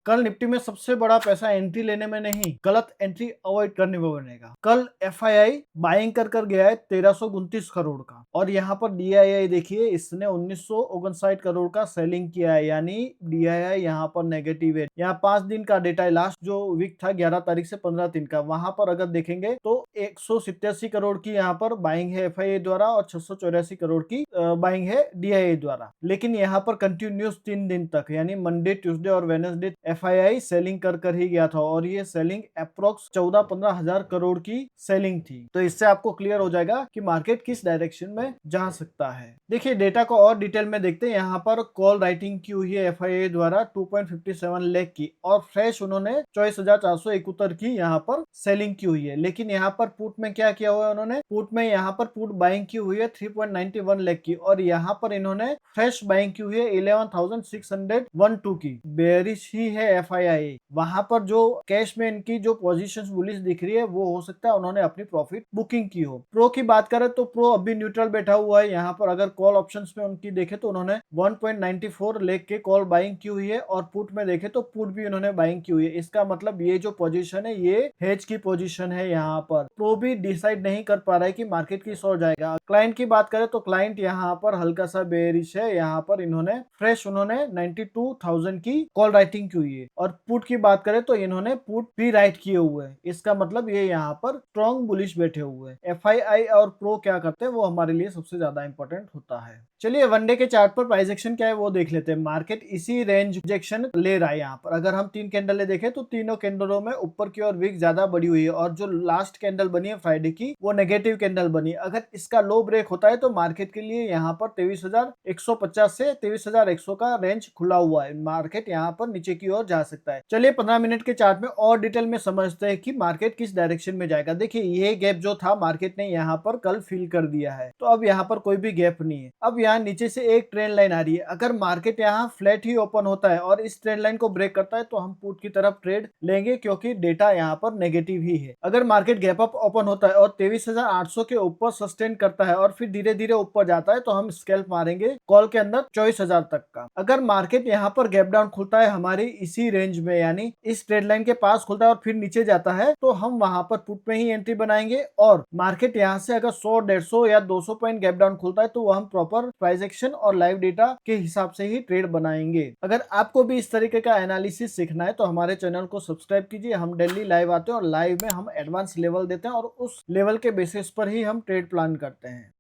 कल निफ्टी में सबसे बड़ा पैसा एंट्री लेने में नहीं, गलत एंट्री अवॉइड करने में बनेगा। कल एफआईआई बाइंग कर गया है 1329 करोड़ का, और यहाँ पर डीआईआई देखिए इसने 1959 करोड़ का सेलिंग किया है, यानी डीआईआई यहाँ पर नेगेटिव है। यहाँ 5 दिन का डेटा है, लास्ट जो वीक था 11 तारीख से 15 दिन का, वहां पर अगर देखेंगे तो 187 करोड़ की यहाँ पर बाइंग है एफआईआई द्वारा और 684 करोड़ की बाइंग है डीआईआई द्वारा। लेकिन यहाँ पर कंटिन्यूस 3 दिन तक यानी मंडे, ट्यूसडे और वेडनेसडे एफआईआई सेलिंग कर ही गया था, और ये सेलिंग अप्रोक्स 14-15 हजार करोड़ की सेलिंग थी। तो इससे आपको क्लियर हो जाएगा कि मार्केट किस डायरेक्शन में जा सकता है। देखिए डेटा को और डिटेल में देखते हैं। यहाँ पर कॉल राइटिंग की हुई है एफआईआई द्वारा 2.57 लाख की, और फ्रेश उन्होंने 24,471 की यहाँ पर सेलिंग की हुई है। लेकिन यहाँ पर पुट में क्या किया हुआ है उन्होंने, पुट में यहाँ पर पुट बाइंग की हुई है 3.91 लाख की, और यहाँ पर इन्होंने फ्रेश बाइंग की हुई है 11,612 की। बेरिश ही है एफआईआई। वहां पर जो कैश में इनकी जो पोजीशंस बुलिश दिख रही है वो हो सकता है उन्होंने अपनी प्रॉफिट बुकिंग की हो। प्रो की बात करें तो प्रो अभी न्यूट्रल बैठा हुआ है। यहाँ पर अगर कॉल ऑप्शंस में उनकी देखे तो उन्होंने 1.94 लाख के कॉल बाइंग की हुई है, और पुट में देखे तो पुट भी उन्होंने बाइंग की हुई है। इसका मतलब ये जो पोजीशन है ये हेज की पोजीशन है। यहाँ पर प्रो भी डिसाइड नहीं कर पा रहा है कि मार्केट किस ओर जाएगा। क्लाइंट की बात करें तो क्लाइंट यहाँ पर हल्का सा बेरिश है। यहाँ पर इन्होंने फ्रेश उन्होंने 92,000 की कॉल राइटिंग की हुई है, और पुट की बात करें तो इन्होंने पुट भी राइट किए हुए हैं। इसका मतलब ये यहाँ पर स्ट्रॉन्ग बुलिश बैठे हुए हैं। एफआईआई और प्रो क्या करते हैं वो हमारे लिए सबसे ज्यादा इंपॉर्टेंट होता है। चलिए वनडे के चार्ट पर प्राइस एक्शन क्या है वो देख लेते हैं। मार्केट इसी रेंज रिजेक्शन ले रहा है। यहाँ पर अगर हम 3 कैंडल देखें तो तीनों कैंडलों में ऊपर की ओर विक ज्यादा बढ़ी हुई है, और जो लास्ट कैंडल बनी है फ्राइडे की वो नेगेटिव कैंडल बनी। अगर इसका लो ब्रेक होता है तो मार्केट के लिए यहाँ पर 23,150 से 23,100 का रेंज खुला हुआ है। मार्केट यहाँ पर नीचे की ओर जा सकता है। चलिए 15 मिनट के चार्ट में और डिटेल में समझते हैं कि मार्केट किस डायरेक्शन में जाएगा। देखिए ये गैप जो था मार्केट ने यहाँ पर कल फिल कर दिया है, तो अब यहाँ पर कोई भी गैप नहीं है। अब यहाँ नीचे से एक ट्रेंड लाइन आ रही है। अगर मार्केट यहाँ फ्लैट ही ओपन होता है और इस ट्रेंड लाइन को ब्रेक करता है तो हम पुट की तरफ ट्रेड लेंगे, क्योंकि डेटा यहाँ पर नेगेटिव ही है। अगर मार्केट गैप अप ओपन होता है और 23,800 के ऊपर सस्टेन करता है और फिर धीरे धीरे ऊपर जाता है तो हम स्कैल्प मारेंगे कॉल के अंदर 24,000 तक का। अगर मार्केट यहाँ पर गैप डाउन खुलता है हमारी इसी रेंज में यानी इस ट्रेड लाइन के पास खुलता है और फिर नीचे जाता है तो हम वहां पर पुट में ही एंट्री बनाएंगे, और मार्केट यहाँ से अगर 100, 150 या 200 पॉइंट गैप डाउन खुलता है तो वो हम प्रॉपर प्राइस एक्शन और लाइव डेटा के हिसाब से ही ट्रेड बनाएंगे। अगर आपको भी इस तरीके का एनालिसिस सीखना है तो हमारे चैनल को सब्सक्राइब कीजिए। हम डेली लाइव आते हैं और लाइव में हम एडवांस लेवल देते हैं और उस लेवल के बेसिस पर ही हम ट्रेड प्लान करते हैं।